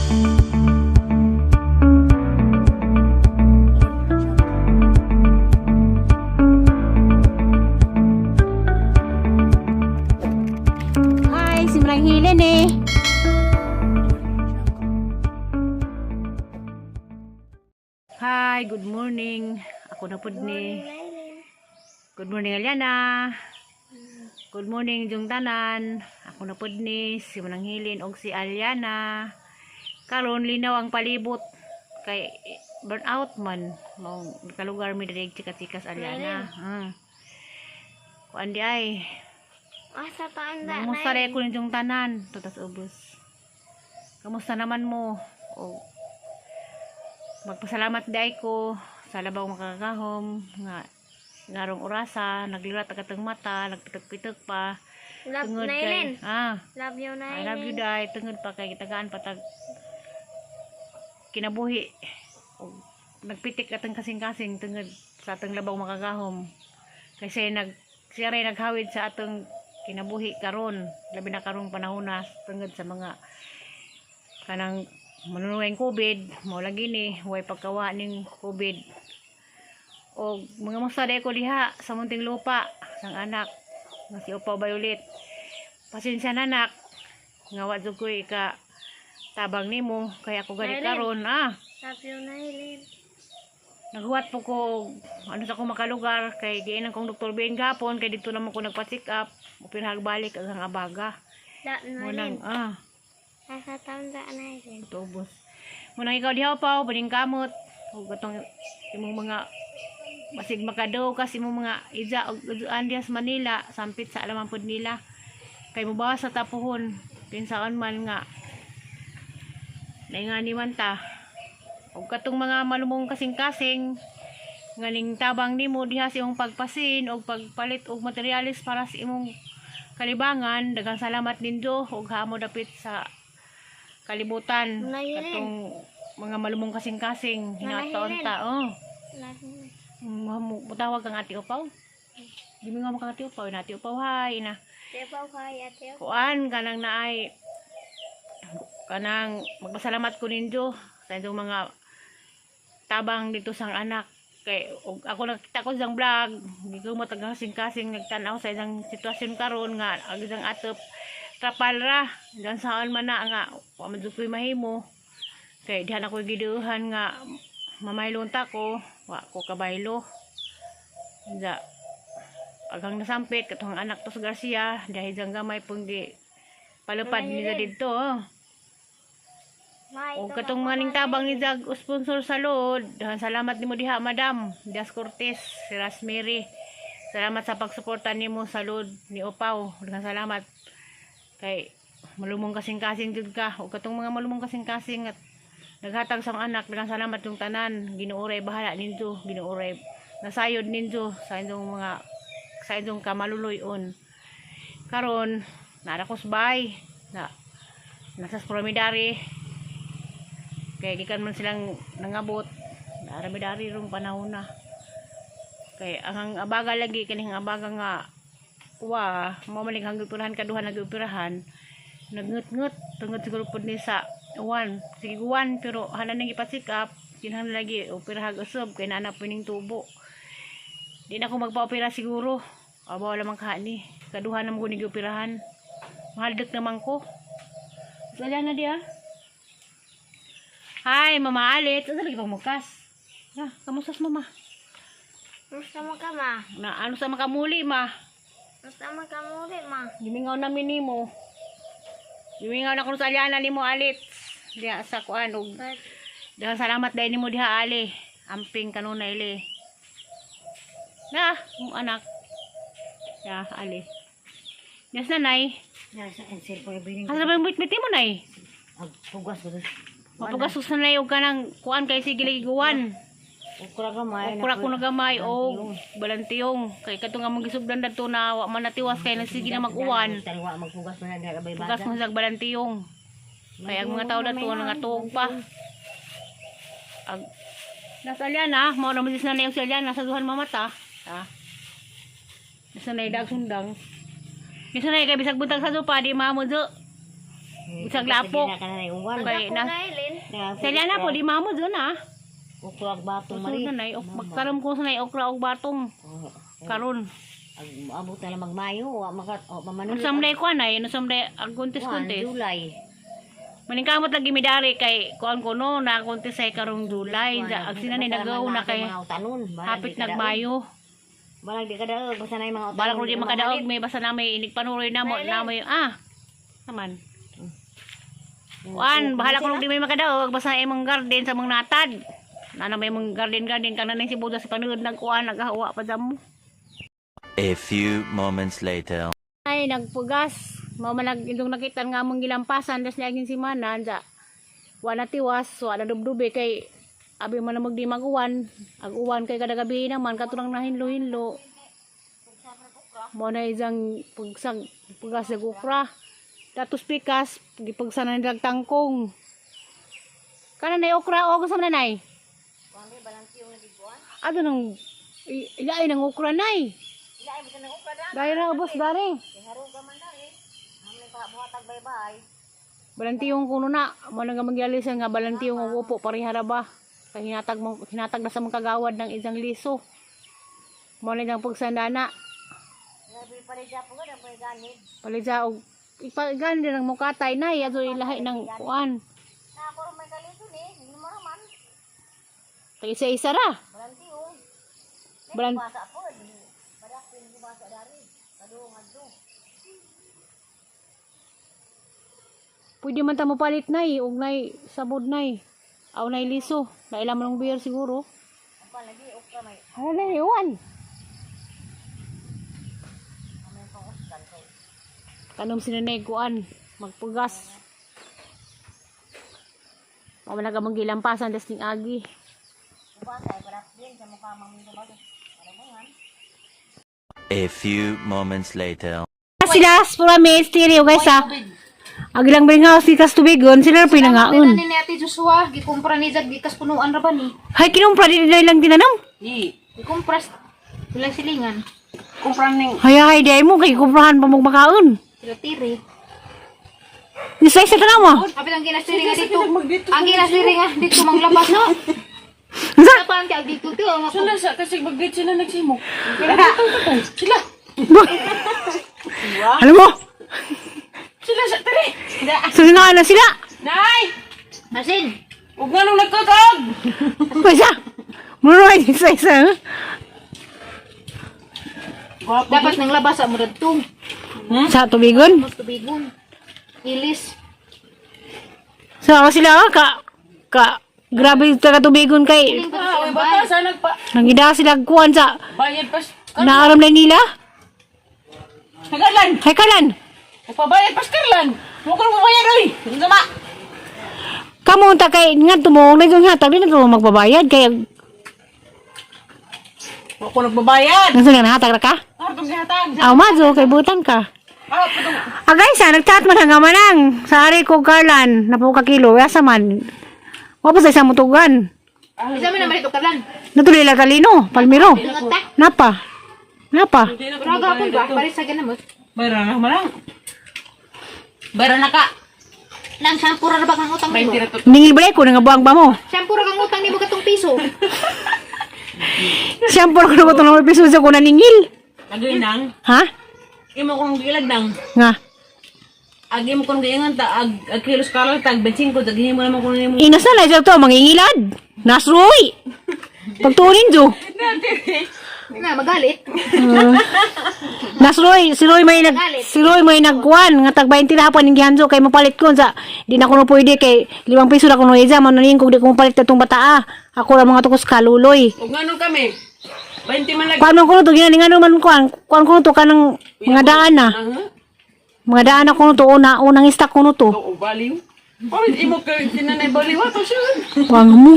Hi, si Marang Helen eh. Hi, good morning. Ako na po ni. Good morning, Aliana. Good morning, Jung Tanan. Ako na po ni si Manang Hilin og si Aliana. Karon linaw ang palibot kay burnout man. Mao kalugar mi diri chika-chikas Aliana. Kuan di ay. Asa tanda Kamusta rin ko yung tanan? Tutas ubos. Kamusta naman mo? O, magpasalamat day ko sa labaw makakahom nga ngarong orasa, naglirat agatang mata, nagpitok-pitok pa. Love Tungod Nailin. Love you I love you Nailin. day. Tungod pa kay kitagaan patag kinabuhi. O, nagpitik atang kasing-kasing tungod sa atong labaw makakahom. Kasi siya rin naghawid sa atong kinabuhi karon, labi na karong panahon na tungod sa mga kanang manunuwing COVID, mo lagi ni way pagkawa ning COVID. O mga masada ko diha sa munting lupa sang anak nga si Upaw Violet. Pasensya na nak, nga wa jud ko ka tabang nimo kaya ako gani karon Love you Nailin. naghuwat po ko ano sa akong makalugar kay giinan kong Dr. Ben gapon kay dito naman ko nagpa-check up upirhag balik ang abaga Love munang Nailin. Asa tanda Nailin. tubos munang ikaw diha pa baning kamot ug katong imong mga masig makadaw kasi imong mga ija og Andias Manila sampit sa alaman pud nila kay mobawas sa tapuhon kinsaon man nga naingani man ta og katong mga malumong kasing-kasing ngaling tabang nimo diha sa imong pagpasin og pagpalit og materialis para sa imong kalibangan. Daghang salamat ninyo og hamo dapit sa kalibutan katong mga malumong kasing-kasing hinataon ta. Love you. Mutawag kang Ate Upaw. Di mo nga mo kang Ate Upaw. Ate Upaw hay na. Tepaw kay ate. Kuan kanang naay kanang magpasalamat ko ninyo sa inyong mga tabang dito sang anak kay ako nakita ko sang vlog di ko matagang kasing-kasing nagtanaw sa isang sitwasyon karon nga ang isang atop trapal ra dan saan man na nga wa man jud koy mahimo kay dihan ako giduhan nga mamaylon ta ko wa ko kabaylo da agang nasampit katong anak to sa Garcia dahil jang gamay pong di palupad nila dito o katong maning tabang ni Jag sponsor sa load. Salamat nimo diha Madam Das Cortez, si Rosemary. Salamat sa pagsuporta nimo sa load ni Upaw. Daghang salamat. Kay malumong kasing-kasing jud ka. O katong mga malumong kasing-kasing at naghatag sang anak, daghang salamat yung tanan. Ginuoray bahala ninyo, ginuoray nasayod ninyo sa inyong kamaluluyon. Karon narakosbay na nasa promidary kay gikan man silang nangabot naramidari rong panahon na kay ang abaga lagi kaning abaga nga mo maling hanggang pirahan kaduhan nag-operahan nagngut-ngut tungod siguro pud ni sa sige uwan pero hanan nang ipa-check up kinahanglan lagi operahan usab kay naa pining tubo di na ako magpa-opera siguro abaw lamang kaani kaduhan na mo ni operahan mahaldek naman ko wala na dia. Hi, Mama Alit. Ano lagi pang mukas? Kamusta mama? Musta mo ka ma? Ano sa makamuli, ma? Musta mo ka muli ma? Gimingaw namin nimo. Gimingaw na ko sa Aliana nimo Alit. Diha sa kuan og daghang salamat dahil nimo diha Ali. Amping kanunay li. Mo anak. Ya, Ali. Yes nanay. Nasa answer ko ibig. Asa ba mo mo nay? Pugas ko. Mapugas sa nanay og kanang kuan kay sige lagi guwan. Ukra gamay. Ukra ko na gamay o balantiyong. Kay katong nga magisugdan dadto na wa man natiwas kay nasige na mag-uwan. Tariwa magpugas man na abay Pugas mo sa balantiyong. Kay ang mga tao dadto nangatuog pa. Nasa Aliana, mao na masis na yung si Aliana sa duhan mamata. Nasa na dag sundang. Nasa na kay bisag buntag sa sopa di mamo jo. Isang lapok. Hindi na ka na naiuwan. Okay, na. Sila na po, di mamo doon ah. Ukurag batong mali. Susunod na nay, karon ko sa nay okra og batong. Karon. Abot na lang magmayo. Mamanunod. Nasamday ko anay, nasamday ang kuntis-kuntis. July. Maningkamot lagi midari kay kuan ko no, na kuntis ay karong July. Ag sinanay nagaw na kay hapit nagmayo. Balag di ka daog. Basta na yung mga Balak ro di makadaog, may basta na may inigpanuroy na mo, naman. Kuan, bahala ko di may makadaog, basta na imong garden sa mga natad. Nana may mong garden kana nang si Buda sa panood nagkuan nagahawa pa damo. A few moments later. Ay nagpugas, mao man indong nakita nga mong gilampasan das niaging si Manan sa wala tiwas, wala dubdubi kay abi man magdi maguwan, ag-uwan kay kada gabi naman katurang nahinlo-hinlo. Mo na isang pugas sa gukra. Datos pikas, gipagsanan dag tangkong. Kana nay okra o gusto man nay? Ano nang ilain ng ukra nay? Ilain mo ng ukra da. Dahil na ubos dari. Harong ka man dari. Amin pa buhatag bye-bye. Balantiyong kuno na. Mo nang magyalis nga balantiyong og upo parihara ba. Kay hinatag na sa mga kagawad ng isang liso. Mo na ang pagsandana. Labi palidya po gud ang ganid. Palidya og ipagan din ang mukatay nay ato ilahi ng kuan. Na ako may kalito ni, hindi mo raman. Kay isa-isa ra. Balantiyong. Balan Basa po. Badak pin basa dari. Kadung adto. Pwede man ta mo palit nay og nay sabod nay. Aw nay liso. Nailam ng beer siguro. Apa lagi ukra may Ano na iwan? amin pang uskan kay. Kanom sinanay kuan. Magpugas. Mama na gamang gilampasan das ning agi. Basa ay para din sa mukha mamin sa bago. Para mo yan. A few moments later. Sila pura may stereo guys ha. Agilang bringaw si kas tubigon sila na pinangaon. Ni Ate Joshua, gikumpra ni Jag gikas punuan ra ba ni? Hay kinumpra di lang tinanong. Di. Gikumpra sila silingan. Hay di mo kay kumprahan pa mong makaon. Sila tiri. Isa isa tanaw mo. Apit ang ginasiri nga dito. Ang ginasiri nga dito manglabas no. Sa Sa pan kay dito to ang ako. Sa kasi mag-date sila nagsimok. Sila. Alam mo? Sila sa tari. So na sila. Nay! Asin. Huwag nga nung nagkakag! Pwesa. Muroy isa isa. Dapat nang labas sa murad to. Sa tubigon. Mas tubigon. Ilis. Sa sila ka grabe taga tubigon kay May bata sa nagpa... nangida sila kuan sa Bayad pas... naaram na nila. Nagalan! Hay kalan. Nagpabayad pas karlan! Huwag ka nung mabayad oy! Ang sama! Kamu ta kay nga tumong nagang hatag din na magbabayad kay Huwag ko nagbabayad! nasa nga hatag ra ka? Hartong sihatag! Aw mazo kay butan ka. Harap pa itong... Agay sa nagchat man nga manang sa ari ko Carlan na po ka kilo yasa man. Wa pa sa isang mutugan. Isa man na marito kalan. Natuloy la talino, Palmiro. Napa? Pero gapon ba pare sa ganamot. Bayra na marang! Bayra na ka! Nang shampoo ra ba kang utang mo? 20 na to. Ningil balay ko nga buang ba mo? Shampoo ra kang utang nimo katong piso. Siyempre ko na ko tulong piso sa ko naningil. Agay nang... Ha? Imo kong gilag nang... Nga. Agi mo kong giingan ta... Ag kilos karal tag... Bensin ko... Dagihin mo naman kung ano mo... Inas na lang to mangingilad. Nasroy. Pagtunin jo. Na magalit. Nasroy, si Roy may nagkuan nga tag 20 na hapon ning gihanjo kay mapalit ko sa di na ko no pwede kay 5 piso na ko no ija man ning kog di ko mapalit atong bataa. Ako ra mga tukos kaluloy. Huwag nga nung kami... 20 man lang... Kuan man ko no to ginaning ano man kuan ko no to kanang mga daan na. Mga daan na ko no to unang stock ko no to. Oo, baliw. Oh, imo ka tinanay baliw ato siya. Wang mo.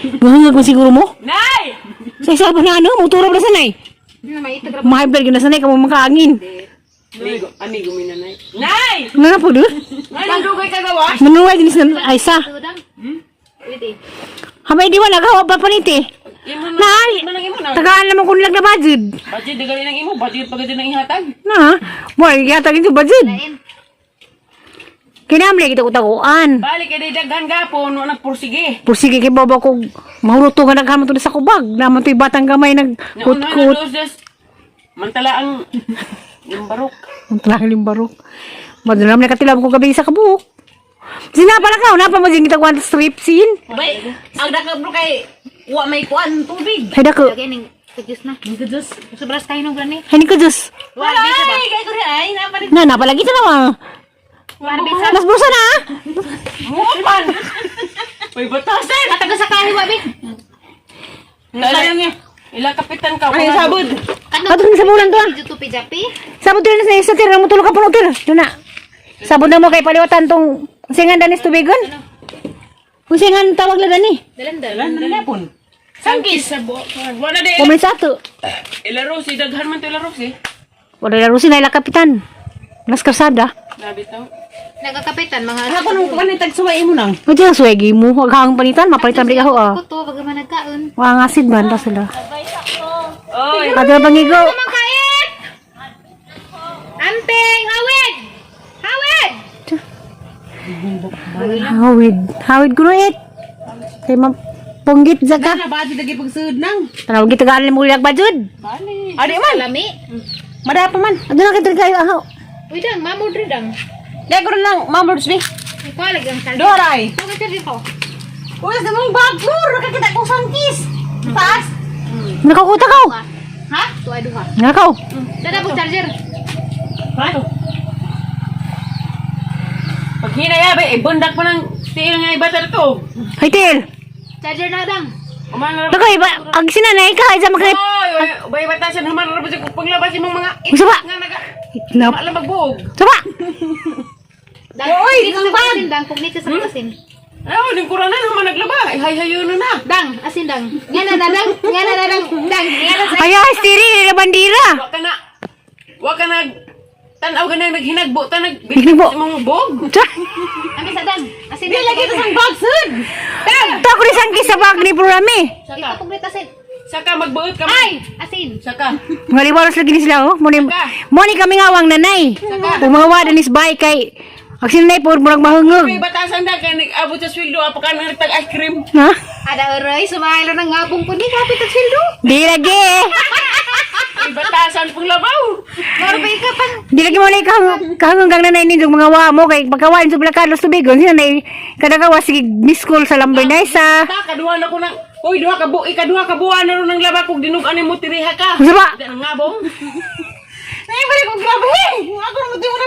Gahangag mo siguro mo? Nay! Sa isa pa na ano, motora pa sa nay. Di na maitag ra. Mahibel na sanay ka mo makaangin. Amigo mi nanay. Nay! Ano na po doon? Nay, nandugay ka gawa? Manuway din sa ay sa. Tudang. Wait. Hamay di wala gawa pa paniti. Imo na. Nay! Manang imo na. Tagaan naman kung lang na budget. Budget di gali nang imo, budget pagod ng ihatag. Na, boy, yata ito budget. Lain. Kinamli kita utaguan. Balik kay daghan gapon wa nagpursige. Pursige kay baba ko mahuruto nga naghamon to sa kubag. Naman to'y batang gamay nagkut-kut. Mantala ang yung barok. Ang talang limbarok. Madalam na katilab ko gabi sa kabuok. Sinapa na ka, napa mo din kita kuhan strip scene. Bay, ang daka bro kay wa may kuan tubig. Hay dako. Lagay ning kajus na. Ang Diyos. Sobras tayo nung gani. Hay ni ko Diyos. Ay, kay ko rin ay napalit. Na, napalagi sa naman. Mas bursa na ah. Mupan. Uy, batasan. Kataga sa kahiwa bi. Sayang niya. Ilang kapitan ka. Ay, sabod. Kato ni sa bulan to ah. Dito pijapi. Sabot din na sa tira mo tulog ka puno tir. Doon na. Sabot na mo kay paliwatan tong singan danis tubigon. Kung singan tawag la dani. Dalan. Nalapon. Sangkis sa wala de. Kumin sa to. Ilaro si daghan man to ilaro si. Wala laro si naila kapitan. Nas karsada. Labi to. Nagakapitan mga Ako nung kuan ni tagsuway mo nang. Mo diyan swegi mo wag hang panitan mapalitan bali ako ah. Kuto bagaman nagkaon. Wa ngasid man ta sila. Oy. Kada bangigo. Mangkait. Amping hawid. Hawid. Hawid kunoit. Kay ponggit zaga. Na ba di lagi pagsud nang. Tanawag kita galing mo lag bajud. Bali. Adi man. Lami. Madapa man. Adto na kita kayo ahaw. Uy dang mamod rin dang. Dai ko lang mamords bi. Ikaw lagi ang saldo. Doray. Ito dito. Uy, sa mong baglor nakakita ko sangkis. Taas. Nakakuta ka. Ha? Tuwa duha. Nakaw. Dada po charger. Ano? Pag hinayabe, bundak pa ng tiil nga iba to. Hay til. Charger na dang. Umang Nako iba ag sinanay ka ay sa makit. Oy, ubay batasan human ra sa paglabas imong mga Usa ba? nga naga. Itlap. Wala magbuog. Saba. Dang. Uy, dito sa asin dang. Kung dito sa asin. Ayaw, ning kuranan human naglaba. Ay hay-hayo na. Dang, asin dang. Nga na dang. Nga na dang. Dang. Nga na sa. Kaya stiri ni bandira. Wa ka nag tanaw ka na naghinagbo ta Hinagbo. imong bog. Ano sa dang? Asin Di lagi ta sang bagsud. Ta ko ni sangki sa bag ni programi. Ito kung dito asin. Saka magbuot ka. Ay, asin. Saka. Ngaliwaros lagi ni sila oh. Mo ni kami ngawang nanay. Kung mga wada ni bay kay ang sinanay po murag mahungog. Uy, batasan da kay nag-abot sa sweldo apa ka nang tag ice cream. Ha? Ada oray, sumahilo ng ngabong po ni kapit at sildo. Di lagi. Uy, batasan pang labaw. Marbay ka pang. Di lagi mo na kahanggang gang nanay ni mga wa mo kay pagkawain sa Carlos tubigon sinanay kadagawa sige miss call sa lamber na isa. Ta kaduha na ko nang uy ikaduha ka buwan na ron ng laba kog dinug-an mo tiriha ka. Usa ba? Di ang ngabong. Nay balik ko grabe. Ako na di mo na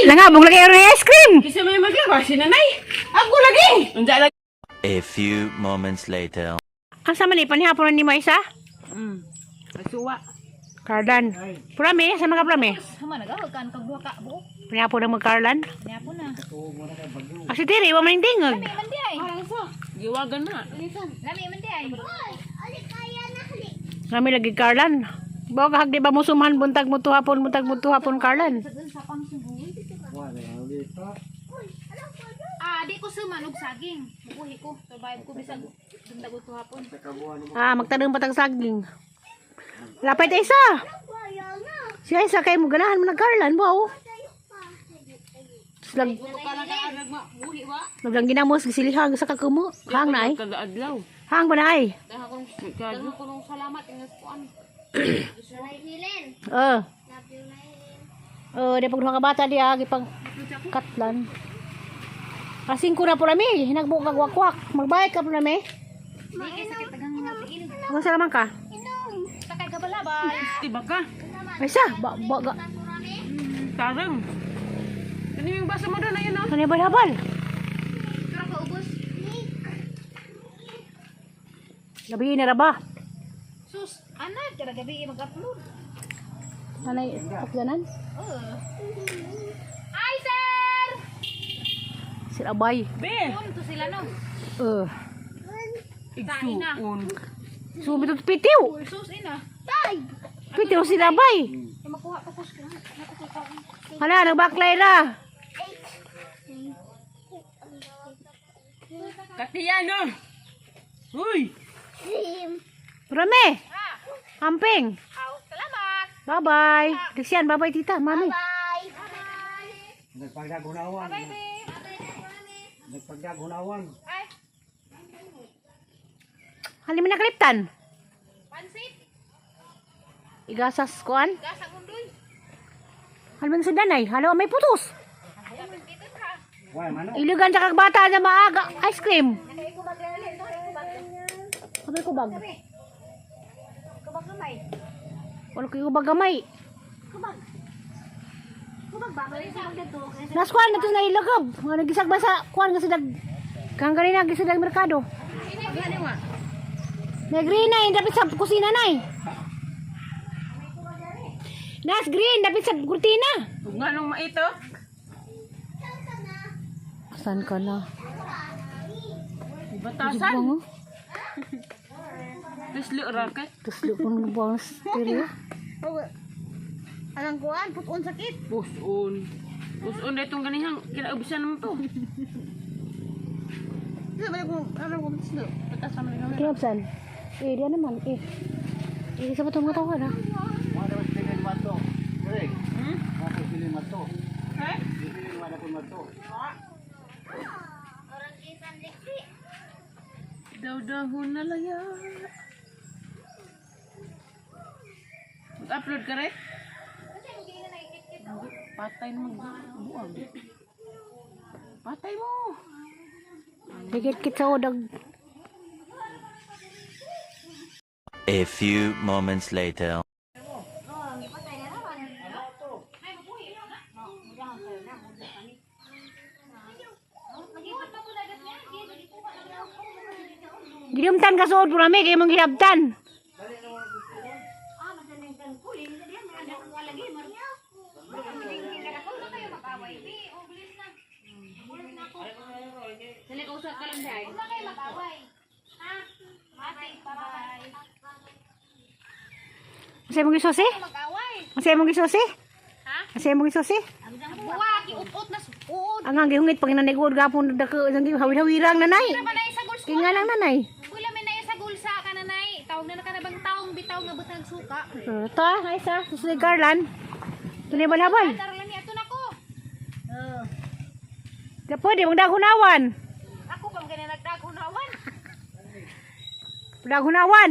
Langabong lagi ron ice cream. Kisa may maglaba si nanay. Ako lagi. Unsa lagi? A few moments later. Asa man ipanihapon ni mo isa? Asuwa. Carlan. Prame, sa mga prame. Hama nagawag kan kag duha ka buok. Panihapon na mo Carlan. Niya po na. Kasi tiri, wa man tingog. Lami man di ay. Giwagan na. Lami man di ay. Kami lagi Carlan. Bawa kahag di ba mo sumahan buntag mo tuhapon Carlan. Di ko suman og saging. Buhi ko. Survive ko bisag dundag ko hapon. Magtanong patag saging. Lapay tayo isa. Siya isa kayo mo ganahan mo na Carlan, wow. Naglang ginamos, gisilihang sa kakumo. Hang na ay. Kagaadlaw. Hang ba na ay? Dahon ko nung salamat ingas kuan. Di pag mga bata di gipang katlan. Kasing ko na po nami, hinagbo kag wakwak. Magbayad ka po nami. Di kay sakit tagang napiin. Kung saan naman ka? Takay ka balabay. Tiba ka. Ay sa, Tarang. Ano yung basa mo doon na yun, no? Ano yung habal? Pero ka ubos. Gabi na ra ba? Sus, anak kada gabi mag-upload. Ano yung kapyanan? Hi sir. Sila bay. Be! Kun to sila no. Igsuon. Sumit at pitiw. Sus ina. Pitiw sila bay. Makuha ko kus ko. Hala, nagbaklay na. Katiyano! Uy! Rame. Amping. Salamat. Bye-bye. Diksian, bye-bye tita, mami. Bye. Nagpagdagunawan. Nagpagdagunawan. Hali man nakaliptan. Pansit. Igasas kuan. Gasa undoy. Hali man sa danay. Halo may putos. Dapat dito ha. Why, mano? Ilugan sa kagbata na maaga ice cream. Sabi ko bag. Kubag gamay. Wala ko bag gamay. Kubag. Kubag ba? Balik sa dito. Nas kuan na to na ilagab. Mga nagisag ba sa kuan nga sidag. Kang ganina gisadag merkado. Gani wa. Green na dapat sa kusina na eh. Nas green dapat sa kurtina. Nga nung maito. Asan ka na? Batasan. Bango. Tuslo raket. Tuslo ko ng buwang stereo. Anong kuan? Puton sakit. Puson. Puson na itong ganihang. Kinaubisan naman to. Kinapsan? Dia naman. Sa ba itong mga tawad ha? Mga dapat pilin mato. Correct. Mga dapat pilin mato. Pilin mga dapat mato. Orang isan liksi. Daw-dahon na lang yan. Mag-upload ka rin? Patay naman. Buwag. Patay mo. Dikit-kit sa odag. A few moments later. Gidumtan ka sa odro rami kayo mong ginabtan. Dali ka usap ka lang dai. Masaya mong gisusi? Masaya mong gisusi? Ha? Masaya mong gisusi? Buwa kiut-ut na suod. Ang ang gihungit pag nanigod gapon dako sang hawid-hawirang nanay. Wala man na sa gulsa. Kinga lang nanay. Wala man na sa gulsa ka nanay. Tawag na kanabang taong bitaw nga butang suka. Ta, ay sa susunod Garland. Tunay balhabal. Tara lang ni ato nako. Da pwede mong dagunawan. Ako pang ganyan nagdagunawan. Dagunawan.